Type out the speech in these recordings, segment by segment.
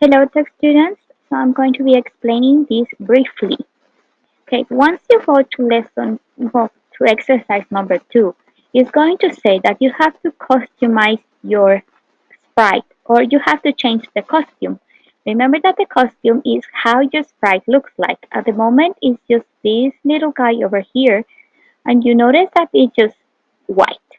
Hello, tech students. So I'm going to be explaining this briefly. Okay, once you go to exercise number 2, it's going to say that you have to customize your sprite or you have to change the costume. Remember that the costume is how your sprite looks like. At the moment, it's just this little guy over here, and you notice that it's just white.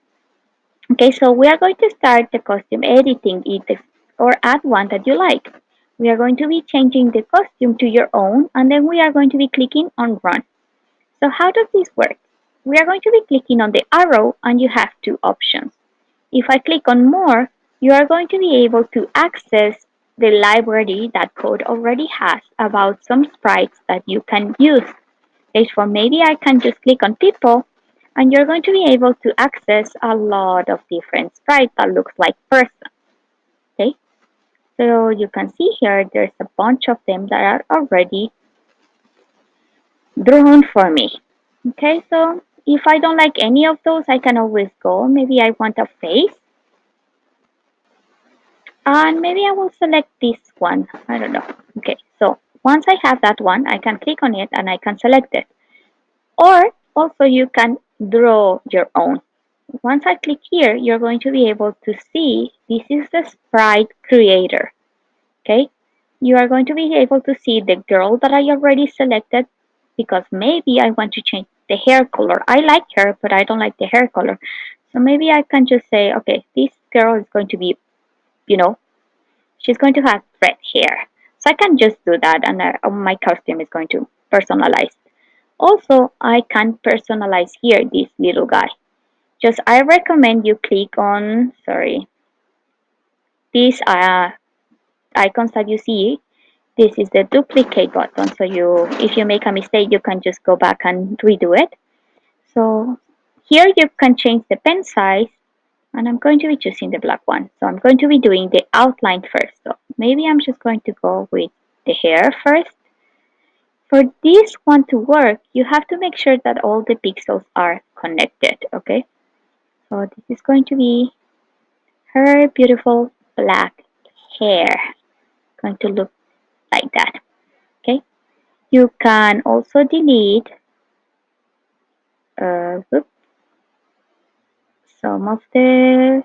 Okay, so we are going to start the costume editing it or add one that you like. We are going to be changing the costume to your own and then we are going to be clicking on run. So how does this work? We are going to be clicking on the arrow and you have two options. If I click on more, you are going to be able to access the library that code already has about some sprites that you can use. Okay, so maybe I can just click on people and you're going to be able to access a lot of different sprites that looks like person. Okay, so you can see here there's a bunch of them that are already drawn for me. Okay, so if I don't like any of those, I can always go. Maybe I want a face and maybe I will select this one. I don't know. Okay, so once I have that one, I can click on it and I can select it. Or also you can draw your own. Once I click here, you're going to be able to see this is the sprite creator. Okay, you are going to be able to see the girl that I already selected because maybe I want to change the hair color. I like her, but I don't like the hair color. So maybe I can just say, okay, this girl is going to be, you know, she's going to have red hair. So I can just do that and my costume is going to personalize. Also, I can personalize here this little guy. Just I recommend you click on, sorry, these icons that you see. This is the duplicate button. So if you make a mistake, you can just go back and redo it. So here you can change the pen size and I'm going to be choosing the black one. So I'm going to be doing the outline first. So maybe I'm just going to go with the hair first. For this one to work, you have to make sure that all the pixels are connected, okay? So this is going to be her beautiful black hair. Going to look like that. Okay. You can also delete oops, some of the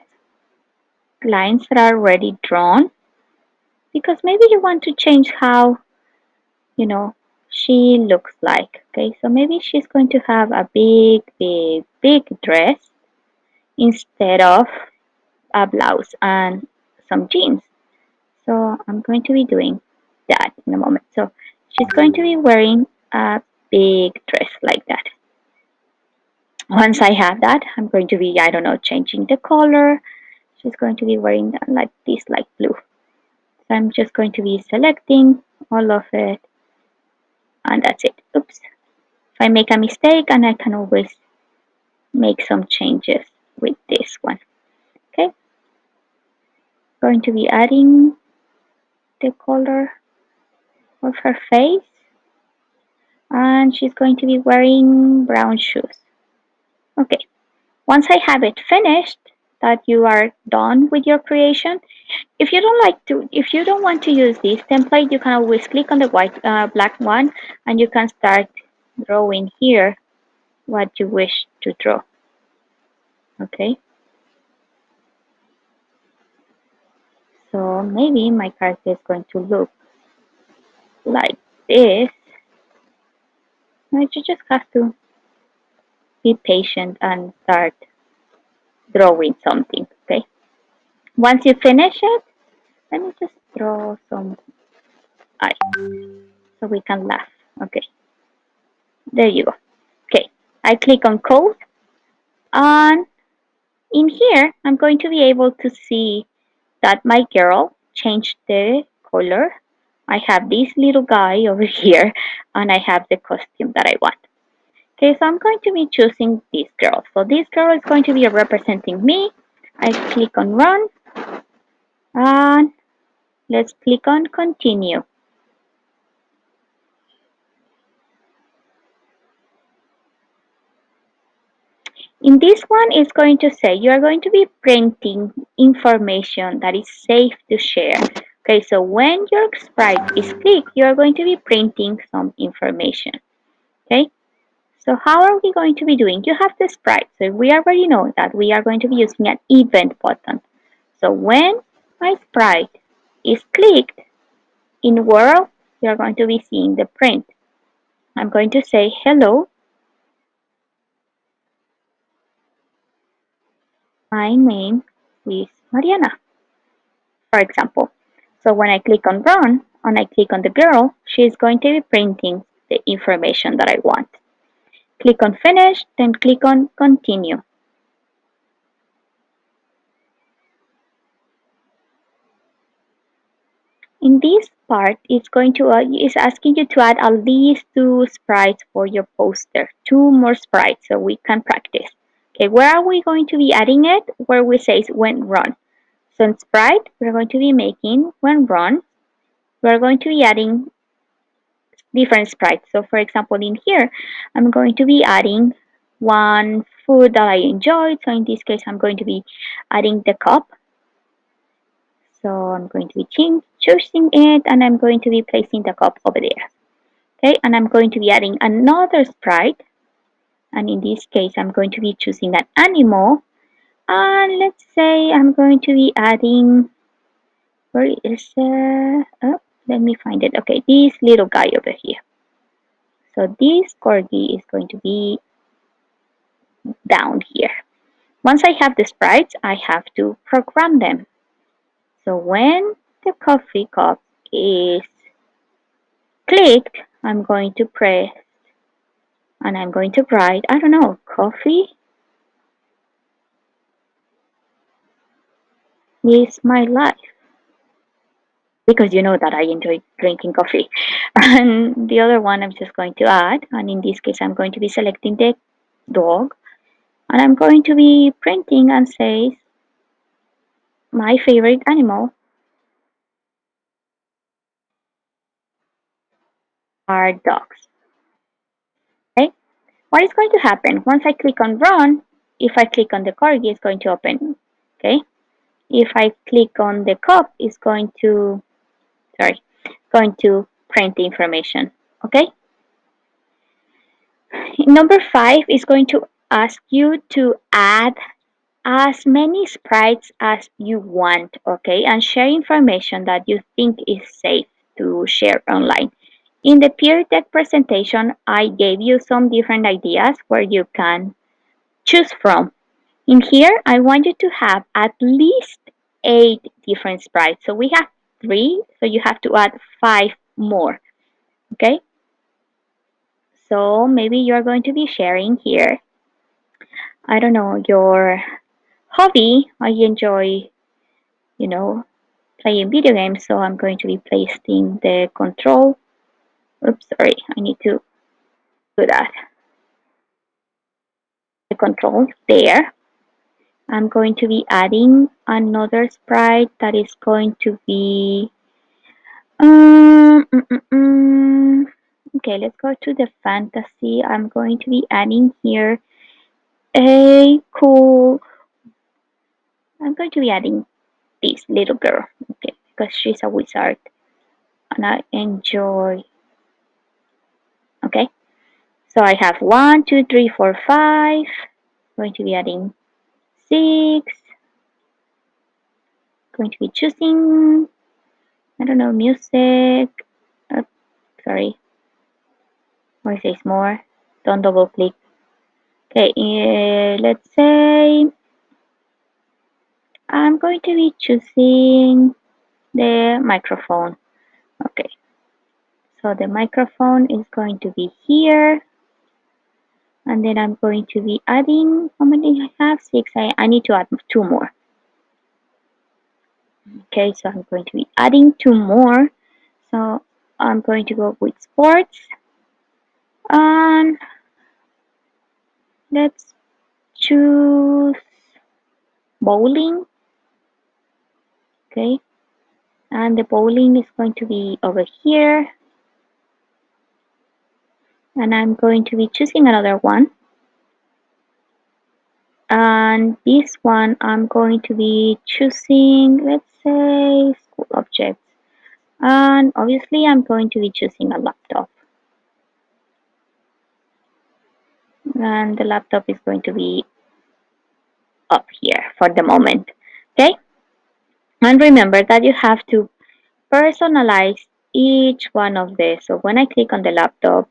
lines that are already drawn because maybe you want to change how you know she looks like. Okay, so maybe she's going to have a big dress instead of a blouse and some jeans. So I'm going to be doing that in a moment. So she's going to be wearing a big dress like that. Once I have that, I'm going to be, I don't know, changing the color. She's going to be wearing that like this, like blue. So I'm just going to be selecting all of it and that's it. Oops. If I make a mistake and I can always make some changes with this one. Okay. Going to be adding the color of her face and she's going to be wearing brown shoes. Okay, once I have it finished, that you are done with your creation, if you don't want to use this template, you can always click on the black one and you can start drawing here what you wish to draw. Okay, so maybe my character is going to look like this. You just have to be patient and start drawing something. Okay, once you finish it, let me just draw some eyes so we can laugh. Okay, there you go. Okay, I click on code and in here I'm going to be able to see that my girl changed the color. I have this little guy over here and I have the costume that I want. Okay, so I'm going to be choosing this girl. So this girl is going to be representing me. I click on run and let's click on continue. In this one, it's going to say you are going to be printing information that is safe to share. Okay, so when your sprite is clicked, you are going to be printing some information. Okay, so how are we going to be doing? You have the sprite, so we already know that we are going to be using an event button. So when my sprite is clicked in world, you are going to be seeing the print. I'm going to say hello, my name is Mariana, for example. So when I click on run and I click on the girl, she is going to be printing the information that I want. Click on finish, then click on continue. In this part, it's asking you to add at least two sprites for your poster, two more sprites so we can practice. Okay, where are we going to be adding it? Where we say when run. So in sprite, we're going to be making when run. We're going to be adding different sprites. So for example, in here, I'm going to be adding one food that I enjoyed. So in this case, I'm going to be adding the cup. So I'm going to be choosing it and I'm going to be placing the cup over there. Okay, and I'm going to be adding another sprite. And in this case, I'm going to be choosing an animal. And let's say I'm going to be adding, where is oh, let me find it. Okay, this little guy over here. So this corgi is going to be down here. Once I have the sprites, I have to program them. So when the coffee cup is clicked, I'm going to press and I'm going to write, I don't know, coffee is my life. Because you know that I enjoy drinking coffee. And the other one I'm just going to add, and in this case I'm going to be selecting the dog, and I'm going to be printing and say my favorite animal are dogs. Okay? What is going to happen? Once I click on run, if I click on the corgi, it's going to open. Okay? If I click on the cup, it's going to, sorry, going to print the information. Okay? Number 5 is going to ask you to add as many sprites as you want, okay, and share information that you think is safe to share online. In the peer tech presentation, I gave you some different ideas where you can choose from. In here, I want you to have at least 8 different sprites. So we have 3, so you have to add 5 more, okay? So maybe you're going to be sharing here, I don't know, your hobby. I enjoy, you know, playing video games, so I'm going to be placing the control. Oops, sorry, I need to do that. The control there. I'm going to be adding another sprite that is going to be. Um, mm, mm, mm. Okay, let's go to the fantasy. I'm going to be adding here a cool. I'm going to be adding this little girl, okay, because she's a wizard and I enjoy. Okay, so I have 1, 2, 3, 4, 5. Going to be adding 6. Going to be choosing, I don't know, music. Oh, sorry, or it says more. Don't double click. Okay, let's say I'm going to be choosing the microphone. Okay, so the microphone is going to be here. And then I'm going to be adding, how many I have? 6. I need to add 2 more. Okay, so I'm going to be adding 2 more. So I'm going to go with sports. And let's choose bowling. Okay, and the bowling is going to be over here. And I'm going to be choosing another one. And this one I'm going to be choosing, let's say, school objects. And obviously I'm going to be choosing a laptop, and the laptop is going to be up here for the moment. Okay, and remember that you have to personalize each one of these. So when I click on the laptop,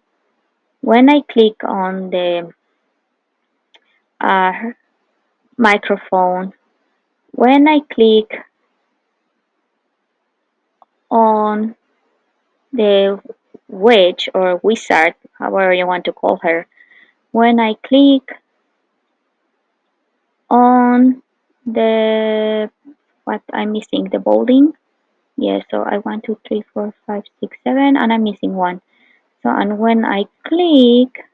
when I click on the uh, microphone, when I click on the witch or wizard, however you want to call her, when I click on the what I'm missing, the bowling. Yeah, so I 1, 2, 3, 4, 5, 6, 7, and I'm missing one. So and when I click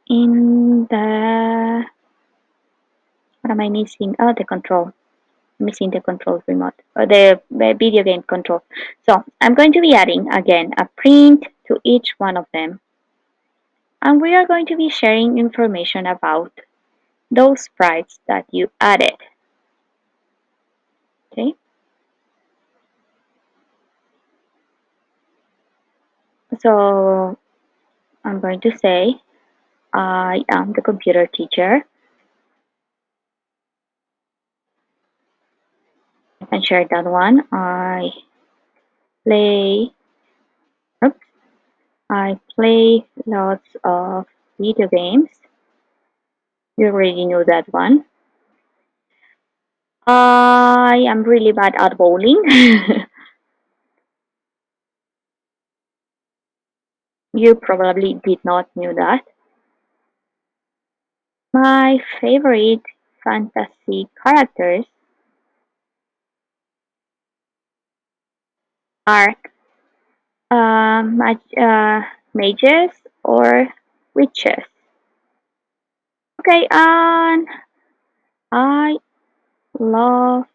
in the what am I missing? Oh, the control. Missing the control remote or the video game control. So I'm going to be adding again a print to each one of them, and we are going to be sharing information about those sprites that you added. Okay, so I'm going to say I am the computer teacher. I can share that one. Play oops, I play lots of video games. You already know that one. I am really bad at bowling. You probably did not know that. My favorite fantasy characters are mages or witches. Okay, and I love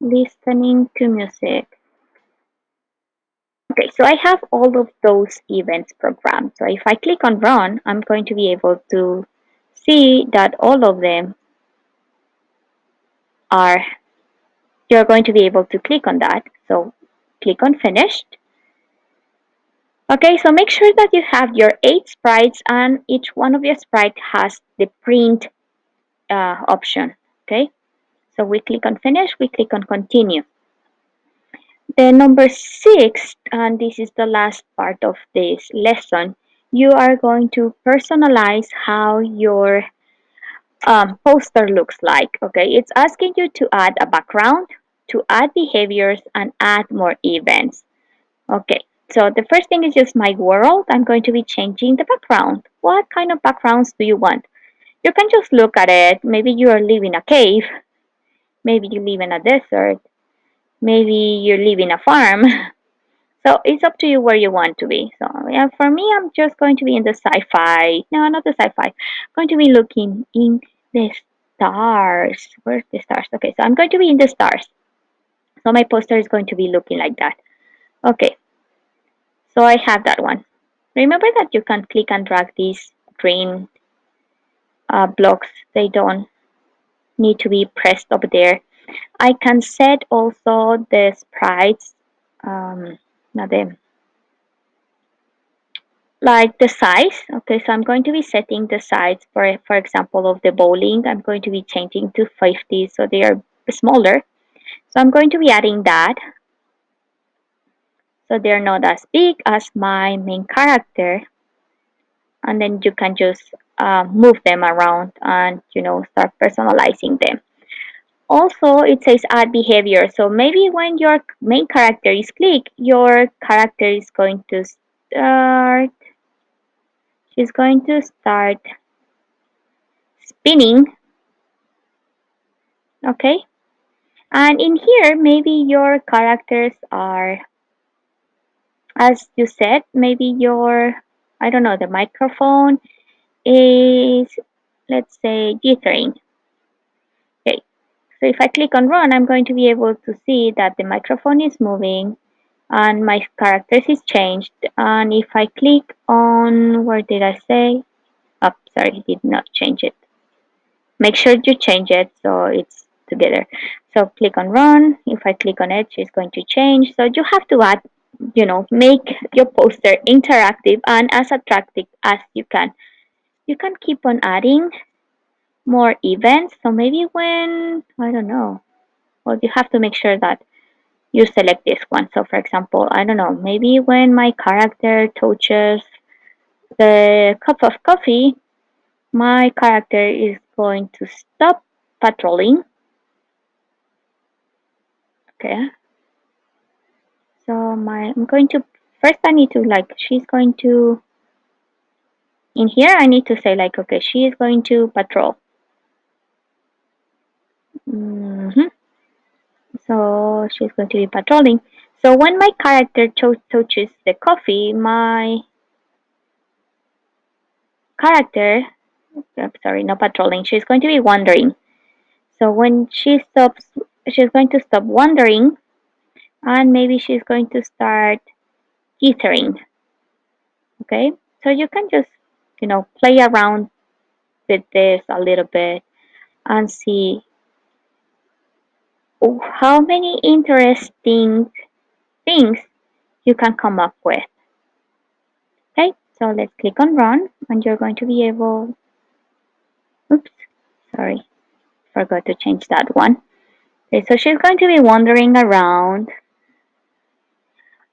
listening to music. Okay, so I have all of those events programmed. So if I click on run, I'm going to be able to see that all of them are, you're going to be able to click on that. So click on finished. Okay, so make sure that you have your 8 sprites and each one of your sprite has the print option. Okay, so we click on finish, we click on continue. The number 6, and this is the last part of this lesson, you are going to personalize how your poster looks like. Okay, it's asking you to add a background, to add behaviors, and add more events. Okay, so the first thing is just my world. I'm going to be changing the background. What kind of backgrounds do you want? You can just look at it. Maybe you are living in a cave. Maybe you live in a desert. Maybe you live in a farm. So it's up to you where you want to be. So yeah, for me, I'm just going to be in the sci-fi. No, not the sci-fi. I'm going to be looking in the stars. Where's the stars? Okay, so I'm going to be in the stars. So my poster is going to be looking like that. Okay, so I have that one. Remember that you can click and drag these green blocks. They don't need to be pressed up there. I can set also the sprites, not the like the size. Okay, so I'm going to be setting the size for example of the bowling. I'm going to be changing to 50, so they are smaller. So I'm going to be adding that, so they're not as big as my main character, and then you can just move them around and start personalizing them. Also, it says add behavior. So maybe when your main character is click, your character is going to start. She's going to start spinning. Okay. And in here, maybe your characters are, as you said, maybe your, I don't know, the microphone is, let's say, jittering. Okay. So if I click on run, I'm going to be able to see that the microphone is moving and my characters is changed. And if I click on, where did I say? Oh, sorry, did not change it. Make sure you change it so it's together. So click on run. If I click on it, she's going to change. So you have to add, make your poster interactive and as attractive as you can. You can keep on adding more events. So maybe when, I don't know, well, you have to make sure that you select this one. So for example, I don't know, maybe when my character touches the cup of coffee, my character is going to stop patrolling. Okay. So I'm going to, first I need to like, she's going to, in here I need to say like, okay, she is going to patrol. hmm So she's going to be patrolling. So when my character touches the coffee, my character, sorry, not patrolling, she's going to be wandering. So when she stops, she's going to stop wandering and maybe she's going to start tethering. Okay, so you can just, play around with this a little bit and see how many interesting things you can come up with. Okay, so let's click on run and you're going to be able, oops, sorry, forgot to change that one. Okay, so she's going to be wandering around.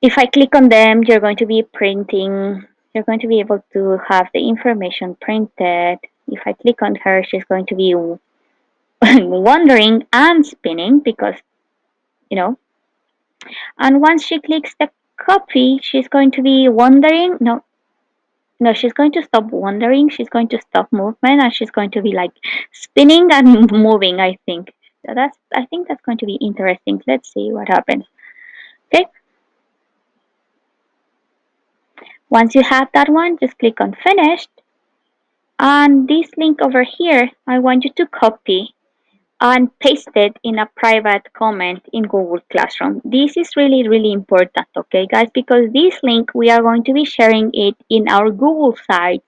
If I click on them, you're going to be printing, you're going to be able to have the information printed. If I click on her, she's going to be wandering and spinning because, you know, and once she clicks the copy, she's going to be wandering. No, no, she's going to stop wandering. She's going to stop movement and she's going to be like spinning and moving, I think. So I think that's going to be interesting. Let's see what happens. Okay. Once you have that one, just click on finished. And this link over here, I want you to copy and paste it in a private comment in Google Classroom. This is really, really important, okay, guys, because this link, we are going to be sharing it in our Google site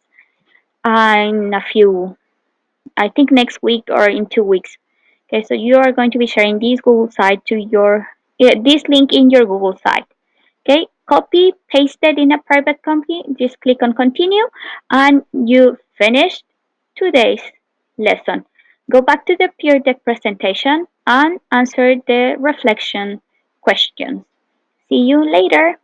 in a few, I think next week or in 2 weeks. Okay, so you are going to be sharing this Google site to this link in your Google site. Okay, copy, paste it in a private copy, just click on continue, and you finished today's lesson. Go back to the Peer Deck presentation and answer the reflection questions. See you later.